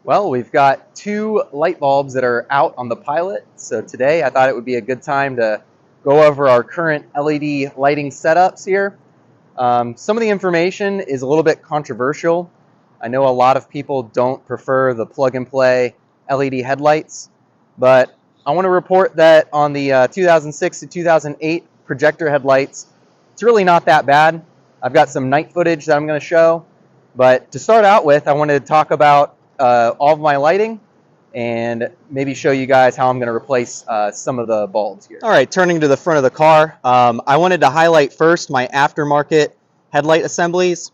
Well, we've got two light bulbs that are out on the Pilot. So today I thought it would be a good time to go over our current LED lighting setups here. Some of the information is a little bit controversial. I know a lot of people don't prefer the plug-and-play LED headlights, but I want to report that on the 2006 to 2008 projector headlights, it's really not that bad. I've got some night footage that I'm going to show, but to start out with, I wanted to talk about all of my lighting and maybe show you guys how I'm going to replace some of the bulbs here. All right, turning to the front of the car, I wanted to highlight first my aftermarket headlight assemblies.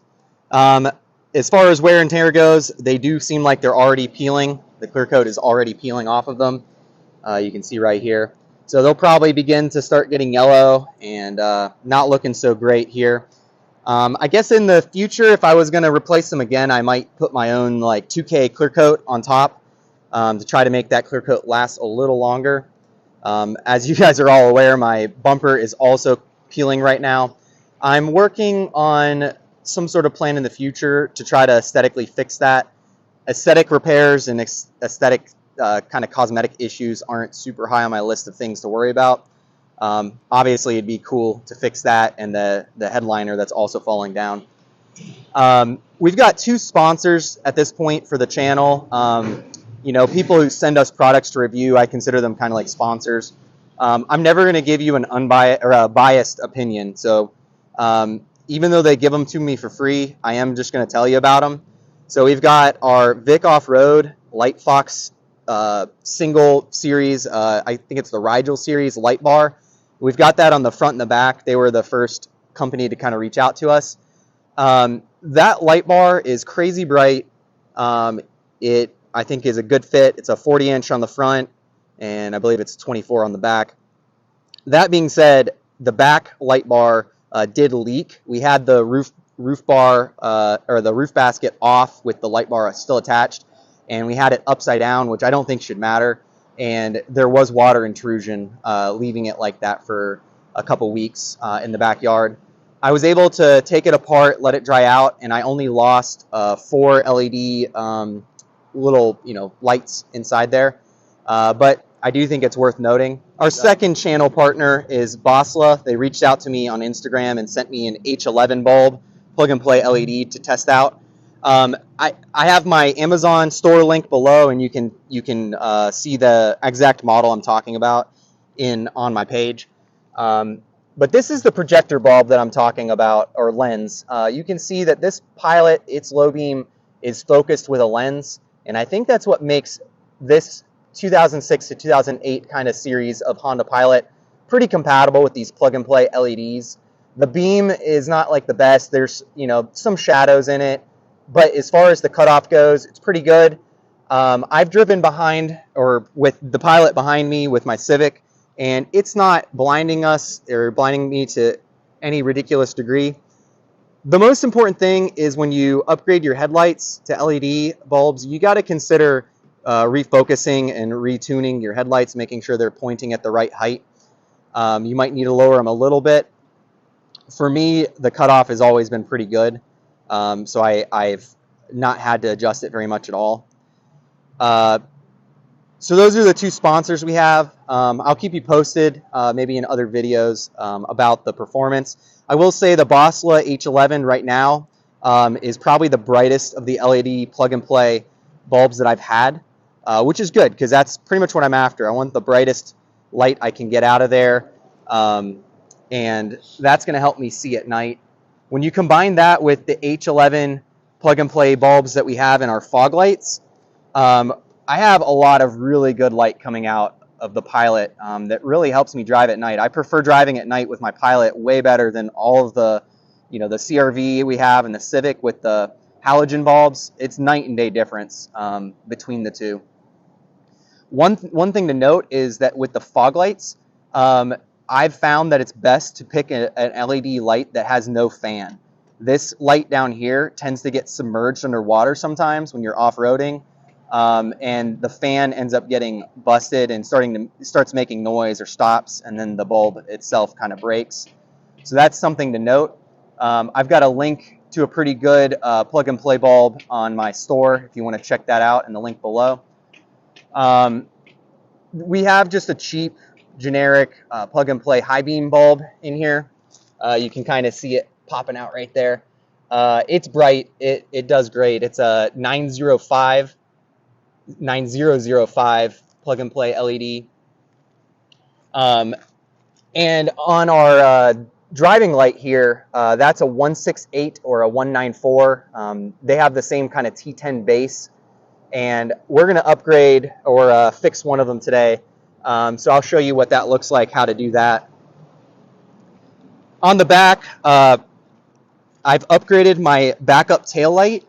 As far as wear and tear goes, they do seem like they're already peeling. The clear coat is already peeling off of them. You can see right here. So they'll probably begin to start getting yellow and not looking so great here. I guess in the future, if I was going to replace them again, I might put my own like 2K clear coat on top to try to make that clear coat last a little longer. As you guys are all aware, my bumper is also peeling right now. I'm working on some sort of plan in the future to try to aesthetically fix that. Aesthetic repairs and aesthetic kind of cosmetic issues aren't super high on my list of things to worry about. Obviously, it'd be cool to fix that and the headliner that's also falling down. We've got two sponsors at this point for the channel. You know, people who send us products to review, I consider them kind of like sponsors. I'm never going to give you an unbiased or a biased opinion. So even though they give them to me for free, I am just going to tell you about them. So we've got our Vic Off-Road Light Fox single series. I think it's the Rigel series light bar. We've got that on the front and the back. They were the first company to kind of reach out to us. That light bar is crazy bright. It, I think, is a good fit. It's a 40-inch on the front, and I believe it's 24 on the back. That being said, the back light bar did leak. We had the roof bar or the roof basket off with the light bar still attached, and we had it upside down, which I don't think should matter. And there was water intrusion, leaving it like that for a couple weeks in the backyard. I was able to take it apart, let it dry out, and I only lost 4 LED little, lights inside there. But I do think it's worth noting. Our second channel partner is Bosla. They reached out to me on Instagram and sent me an H11 bulb, plug-and-play LED to test out. I have my Amazon store link below, and you can see the exact model I'm talking about on my page. But this is the projector bulb that I'm talking about, or lens. You can see that this Pilot, its low beam is focused with a lens, and I think that's what makes this 2006 to 2008 kind of series of Honda Pilot pretty compatible with these plug-and-play LEDs. The beam is not like the best. There's some shadows in it. But as far as the cutoff goes, it's pretty good. I've driven behind, or with the Pilot behind me with my Civic, and it's not blinding us or blinding me to any ridiculous degree. The most important thing is when you upgrade your headlights to LED bulbs, you got to consider refocusing and retuning your headlights, making sure they're pointing at the right height. You might need to lower them a little bit. For me, the cutoff has always been pretty good. So I've not had to adjust it very much at all. So those are the two sponsors we have. I'll keep you posted maybe in other videos about the performance. I will say the Bosla H11 right now is probably the brightest of the LED plug-and-play bulbs that I've had, which is good because that's pretty much what I'm after. I want the brightest light I can get out of there, and that's going to help me see at night. When you combine that with the H11 plug-and-play bulbs that we have in our fog lights, I have a lot of really good light coming out of the Pilot that really helps me drive at night. I prefer driving at night with my Pilot way better than all of the, the CRV we have and the Civic with the halogen bulbs. It's night and day difference between the two. One thing to note is that with the fog lights, I've found that it's best to pick an LED light that has no fan. This light down here tends to get submerged underwater sometimes when you're off-roading, and the fan ends up getting busted and starts making noise or stops, and then the bulb itself kind of breaks. So that's something to note. I've got a link to a pretty good plug and play bulb on my store if you want to check that out in the link below. We have just a cheap generic plug and play high beam bulb in here. You can kind of see it popping out right there. It's bright. It does great. It's a 9005 plug and play LED. And on our driving light here, that's a 168 or a 194. They have the same kind of T10 base, and we're going to upgrade or fix one of them today. So I'll show you what that looks like, how to do that. On the back, I've upgraded my backup tail light.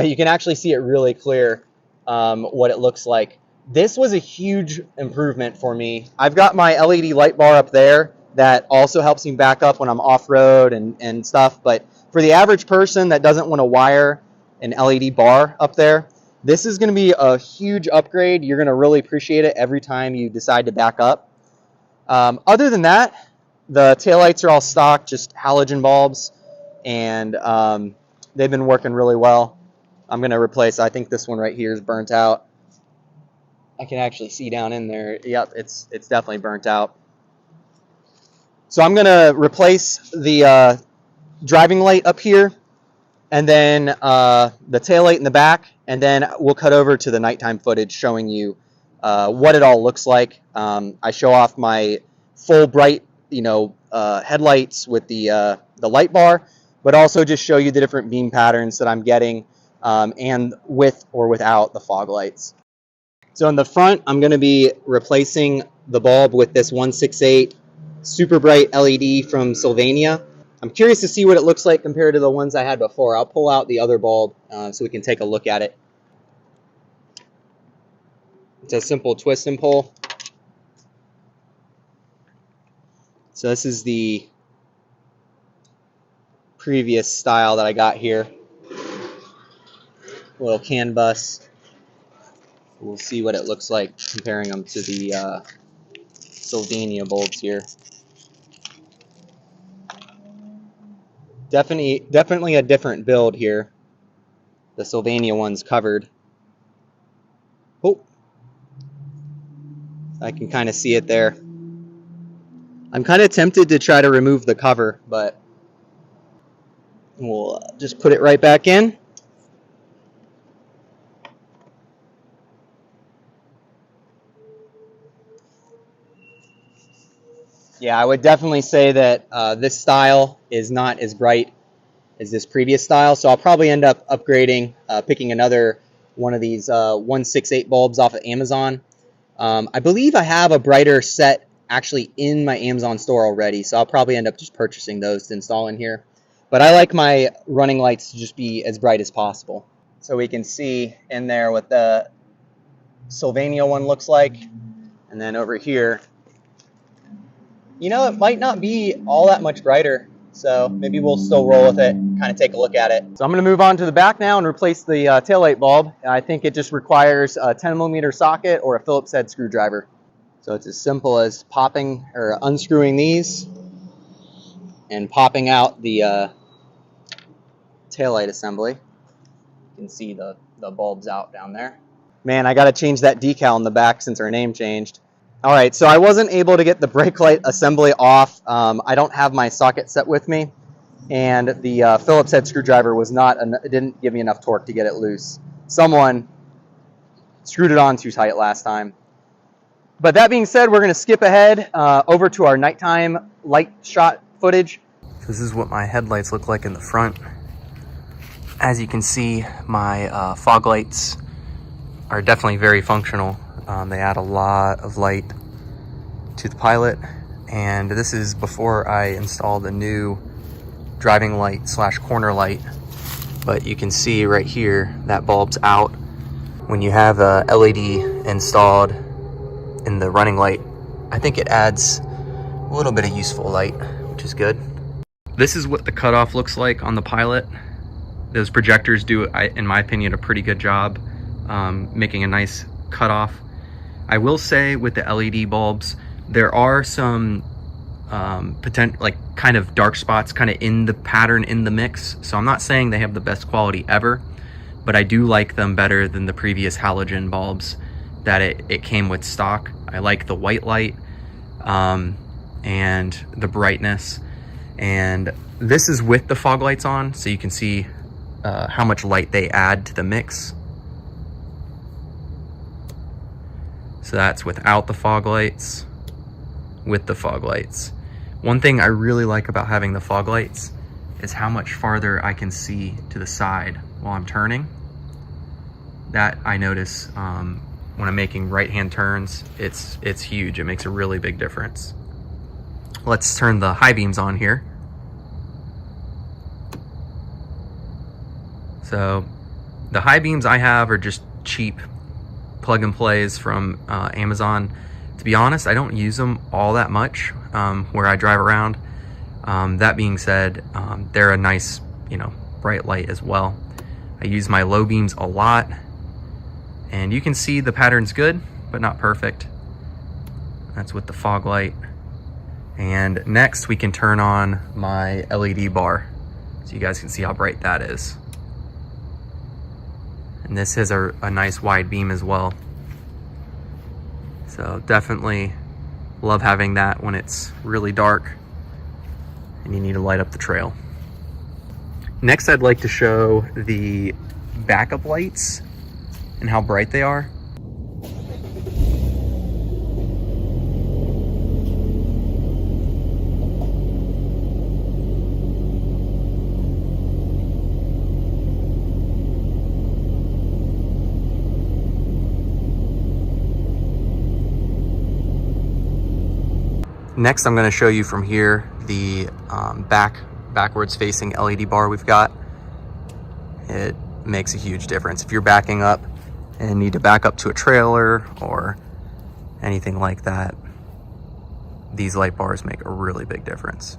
You can actually see it really clear what it looks like. This was a huge improvement for me. I've got my LED light bar up there that also helps me back up when I'm off-road and stuff. But for the average person that doesn't want to wire an LED bar up there, this is going to be a huge upgrade. You're going to really appreciate it every time you decide to back up. Other than that, the taillights are all stock, just halogen bulbs, and they've been working really well. I'm going to replace, I think this one right here is burnt out. I can actually see down in there. Yep, it's definitely burnt out. So I'm going to replace the driving light up here, and then the tail light in the back, and then we'll cut over to the nighttime footage showing you what it all looks like. I show off my full bright, headlights with the light bar, but also just show you the different beam patterns that I'm getting, and with or without the fog lights. So in the front, I'm going to be replacing the bulb with this 168 super bright LED from Sylvania. I'm curious to see what it looks like compared to the ones I had before. I'll pull out the other bulb so we can take a look at it. It's a simple twist and pull. So this is the previous style that I got here. A little CAN bus. We'll see what it looks like comparing them to the Sylvania bulbs here. Definitely a different build here. The Sylvania one's covered. Oh, I can kind of see it there. I'm kind of tempted to try to remove the cover, but we'll just put it right back in. Yeah, I would definitely say that this style is not as bright as this previous style, so I'll probably end up upgrading, picking another one of these 168 bulbs off of Amazon. I believe I have a brighter set actually in my Amazon store already, so I'll probably end up just purchasing those to install in here. But I like my running lights to just be as bright as possible. So we can see in there what the Sylvania one looks like, and then over here, it might not be all that much brighter, so maybe we'll still roll with it, kind of take a look at it. So I'm going to move on to the back now and replace the taillight bulb. I think it just requires a 10mm socket or a Phillips head screwdriver. So it's as simple as popping or unscrewing these and popping out the taillight assembly. You can see the bulbs out down there. Man, I got to change that decal in the back since our name changed. All right, so I wasn't able to get the brake light assembly off. I don't have my socket set with me, and the Phillips head screwdriver it didn't give me enough torque to get it loose. Someone screwed it on too tight last time. But that being said, we're going to skip ahead over to our nighttime light shot footage. This is what my headlights look like in the front. As you can see, my fog lights are definitely very functional. They add a lot of light to the Pilot, and this is before I installed a new driving light / corner light. But you can see right here that bulb's out. When you have a LED installed in the running light, I think it adds a little bit of useful light, which is good. This is what the cutoff looks like on the Pilot. Those projectors do, in my opinion, a pretty good job making a nice cutoff. I will say with the LED bulbs, there are some kind of dark spots kind of in the pattern in the mix. So I'm not saying they have the best quality ever, but I do like them better than the previous halogen bulbs that it came with stock. I like the white light and the brightness, and this is with the fog lights on, so you can see how much light they add to the mix. So that's without the fog lights, with the fog lights. One thing I really like about having the fog lights is how much farther I can see to the side while I'm turning. That I notice when I'm making right-hand turns, it's huge. It makes a really big difference. Let's turn the high beams on here. So the high beams I have are just cheap plug and plays from Amazon. To be honest, I don't use them all that much where I drive around. That being said, they're a nice, bright light as well. I use my low beams a lot, and you can see the pattern's good, but not perfect. That's with the fog light. And next we can turn on my LED bar so you guys can see how bright that is. And this has a nice wide beam as well. So definitely love having that when it's really dark and you need to light up the trail. Next, I'd like to show the backup lights and how bright they are. Next, I'm going to show you from here the backwards facing LED bar we've got. It makes a huge difference. If you're backing up and need to back up to a trailer or anything like that, these light bars make a really big difference.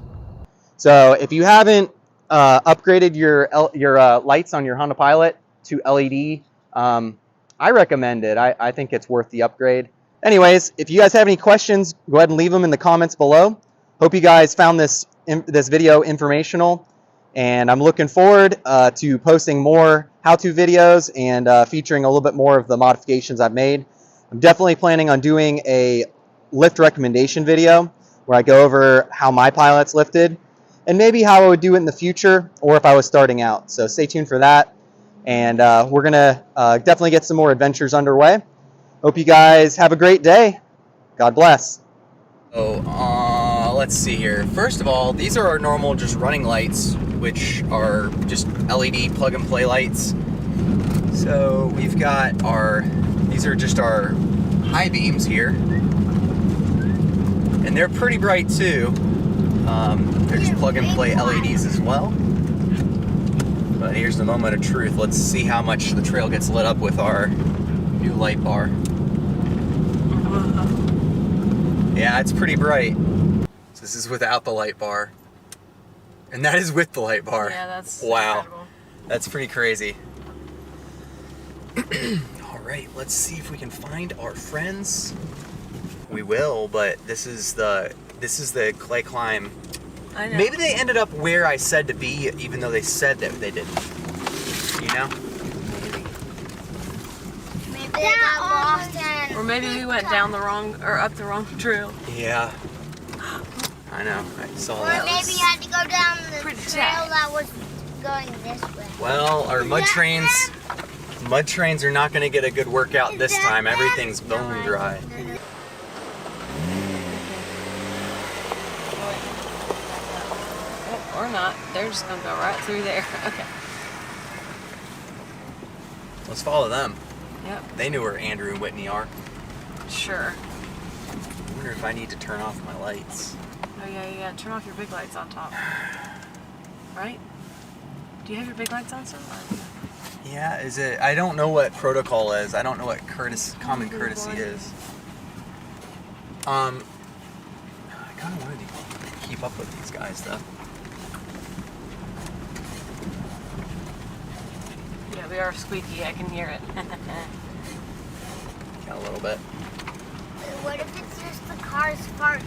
So if you haven't upgraded your lights on your Honda Pilot to LED, I recommend it. I think it's worth the upgrade. Anyways, if you guys have any questions, go ahead and leave them in the comments below. Hope you guys found this video informational, and I'm looking forward to posting more how-to videos and featuring a little bit more of the modifications I've made. I'm definitely planning on doing a lift recommendation video where I go over how my Pilot's lifted and maybe how I would do it in the future or if I was starting out. So stay tuned for that, and we're going to definitely get some more adventures underway. Hope you guys have a great day. God bless. Let's see here. First of all, these are our normal just running lights, which are just LED plug and play lights. So we've got these are just our high beams here. And they're pretty bright too. They're just plug and play LEDs as well. But here's the moment of truth. Let's see how much the trail gets lit up with our new light bar. Yeah, it's pretty bright. So this is without the light bar. And that is with the light bar. Yeah, that's wow. incredible. That's pretty crazy. All right, let's see if we can find our friends. We will, but this is the clay climb. I know. Maybe they ended up where I said to be, even though they said that they didn't. You know? Maybe they got lost and... Or maybe we went down the wrong, or up the wrong trail. Yeah. I know. I saw Or that. maybe you had to go down the Pretty trail tight. that was going this way. Well, our mud trains are not going to get a good workout this time. Everything's bone dry. Oh, or not. They're just going to go right through there. Okay. Let's follow them. Yep. They knew where Andrew and Whitney are. Sure. I wonder if I need to turn off my lights. Oh, yeah. Turn off your big lights on top. Right? Do you have your big lights on still? Yeah, is it? I don't know what protocol is. I don't know what common courtesy is. I kind of wanted to keep up with these guys, though. Yeah, we are squeaky. I can hear it. Got a little bit. What if it's just the car's farts?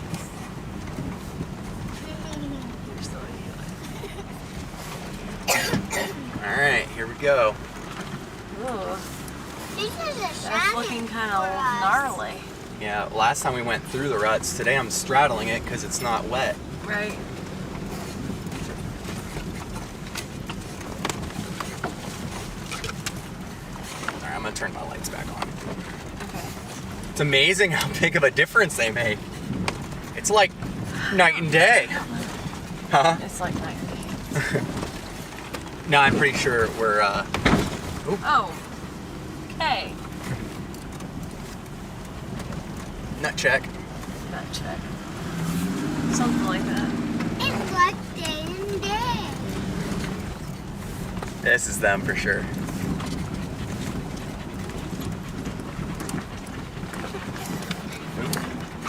we go. Ooh, This is a that's shining looking kind for of us. gnarly. Yeah, last time we went through the ruts. Today I'm straddling it because it's not wet. Right. Alright, I'm gonna turn my lights back on. Okay. It's amazing how big of a difference they make. It's like night and day. Huh? It's like night and day. No, I'm pretty sure we're, Oh. Okay. nut check. Nut check. Something like that. It's like day and day. This is them for sure.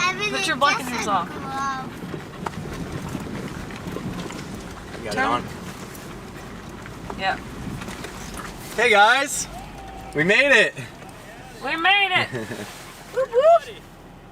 Everything your blinking just off. glow. You got Turn. it on? Yep. Hey guys! We made it! We made it! Whoop whoop!